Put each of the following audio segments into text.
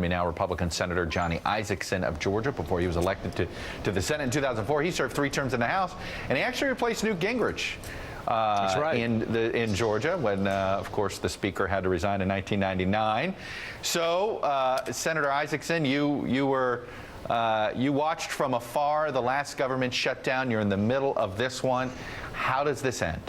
me now, Republican Senator Johnny Isakson of Georgia. Before he was elected to the Senate in 2004, he served 3 terms in the House, and he actually replaced Newt Gingrich That's right. in Georgia when, of course, the Speaker had to resign in 1999. So, Senator Isakson, you watched from afar the last government shutdown. You're in the middle of this one. How does this end?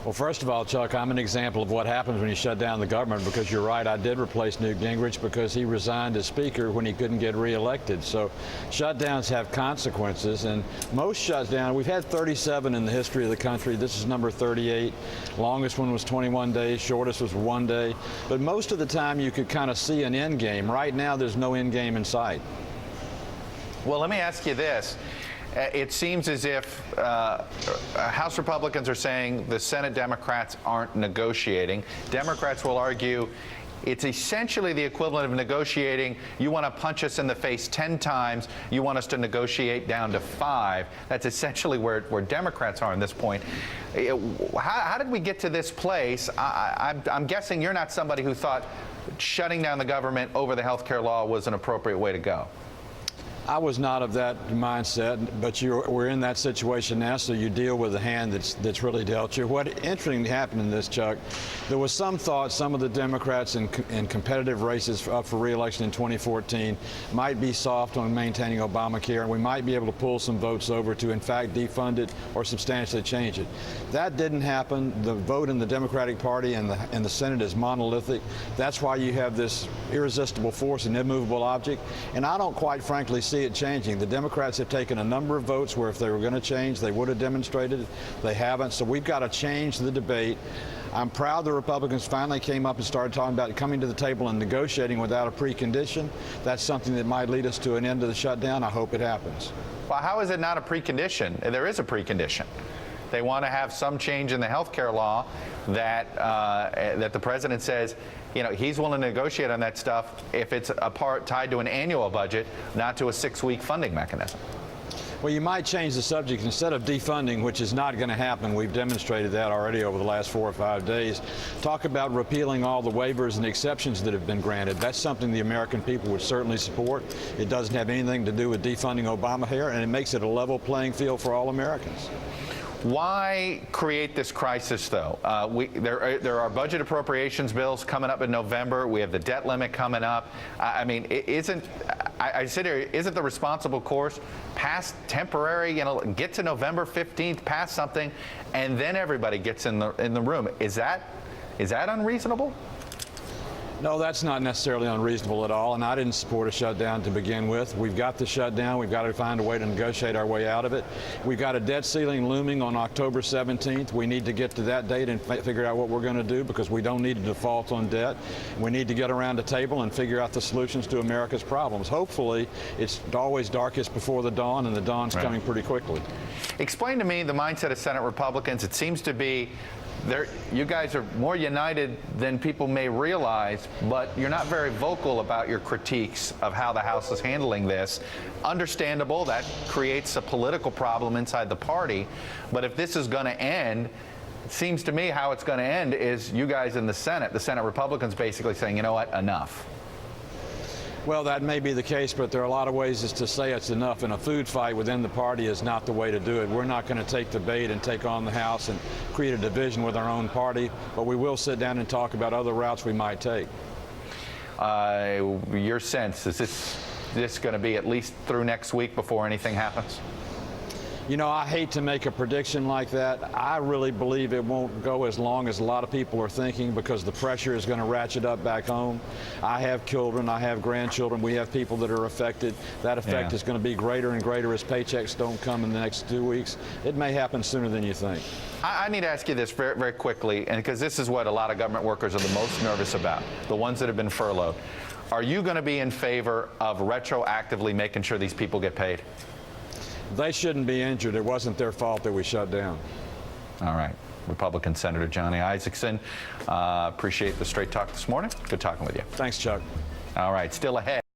Well, first of all, Chuck, I'm an example of what happens when you shut down the government, because you're right, I did replace Newt Gingrich because he resigned as Speaker when he couldn't get reelected. So shutdowns have consequences, and most shutdowns, we've had 37 in the history of the country. This is number 38. Longest one was 21 days, shortest was 1 day. But most of the time you could kind of see an end game. Right now there's no end game in sight. Well, let me ask you this. It seems as if House Republicans are saying the Senate Democrats aren't negotiating. Democrats will argue it's essentially the equivalent of negotiating. You want to punch us in the face 10 times. You want us to negotiate down to 5. That's essentially where Democrats are at this point. How did we get to this place? I'm guessing you're not somebody who thought shutting down the government over the health care law was an appropriate way to go. I was not of that mindset, but we're in that situation now, so you deal with the hand that's really dealt you. What interesting happened in this, Chuck, there was some thought some of the Democrats in competitive races up for re-election in 2014 might be soft on maintaining Obamacare, and we might be able to pull some votes over to, in fact, defund it or substantially change it. That didn't happen. The vote in the Democratic Party and the Senate is monolithic. That's why you have this irresistible force, an immovable object, and I don't quite frankly see it changing. The Democrats have taken a number of votes where if they were going to change, they would have demonstrated it. They haven't, so we've got to change the debate. I'm proud the Republicans finally came up and started talking about coming to the table and negotiating without a precondition. That's something that might lead us to an end to the shutdown. I hope it happens. Well, how is it not a precondition? There is a precondition. They want to have some change in the health care law that the president says, you know, he's willing to negotiate on that stuff if it's a part tied to an annual budget, not to a 6-week funding mechanism. Well, you might change the subject. Instead of defunding, which is not going to happen, we've demonstrated that already over the last 4 or 5 days, talk about repealing all the waivers and exceptions that have been granted. That's something the American people would certainly support. It doesn't have anything to do with defunding Obamacare, and it makes it a level playing field for all Americans. Why create this crisis, though? There are budget appropriations bills coming up in November. We have the debt limit coming up. I mean, isn't the responsible course pass temporary? You know, get to November 15th, pass something, and then everybody gets in the room. Is that unreasonable? No, that's not necessarily unreasonable at all, and I didn't support a shutdown to begin with. We've got the shutdown. We've got to find a way to negotiate our way out of it. We've got a debt ceiling looming on October 17th. We need to get to that date and figure out what we're going to do, because we don't need to default on debt. We need to get around the table and figure out the solutions to America's problems. Hopefully, it's always darkest before the dawn, and the dawn's coming pretty quickly. Explain to me the mindset of Senate Republicans. It seems to be you guys are more united than people may realize, but you're not very vocal about your critiques of how the House is handling this. Understandable, that creates a political problem inside the party, but if this is going to end, it seems to me how it's going to end is you guys in the Senate Republicans basically saying, you know what, enough. Well, that may be the case, but there are a lot of ways to say it's enough, and a food fight within the party is not the way to do it. We're not going to take the bait and take on the House and create a division with our own party, but we will sit down and talk about other routes we might take. Your sense, is this going to be at least through next week before anything happens? You know, I hate to make a prediction like that. I really believe it won't go as long as a lot of people are thinking, because the pressure is going to ratchet up back home. I have children, I have grandchildren, we have people that are affected. That effect is going to be greater and greater as paychecks don't come in the next 2 weeks. It may happen sooner than you think. I need to ask you this very, very quickly, and because this is what a lot of government workers are the most nervous about, the ones that have been furloughed. Are you going to be in favor of retroactively making sure these people get paid? They shouldn't be injured. It wasn't their fault that we shut down. All right. Republican Senator Johnny Isakson, appreciate the straight talk this morning. Good talking with you. Thanks, Chuck. All right. Still ahead.